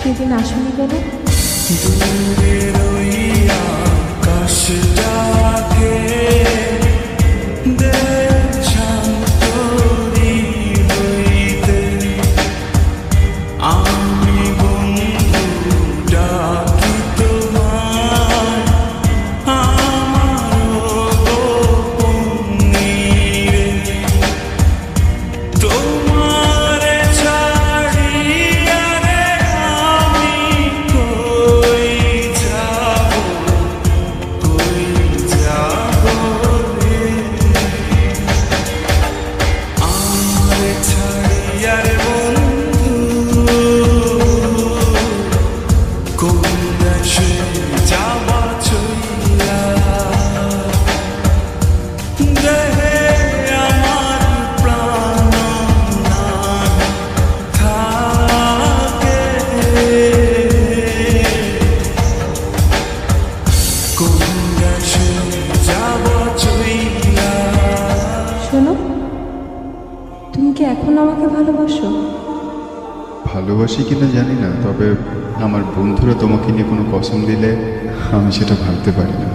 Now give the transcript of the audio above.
সেদিন আসনি কেন? দূরের ওই আকাশটাকে শান্ত হইতে আমি বন্ধু ডাকি তোমায় আমার গোপন নীড়ে তোমারে ছাড়িয়া রে আমি কই যাব রে আমারে ছাড়িয়া রে বন্ধু কোন দেশে যাবা চইলা দেহে আমার প্রাণ না থাকে কোন দেশে যাবা চইলা। শোনো, তুমি কি এখন আমাকে ভালোবাসো? ভালোবাসি কিনা জানি না, তবে আমার বন্ধুরা তোমাকে নিয়ে কোনো কসম দিলে আমি সেটা ভাবতে পারি না।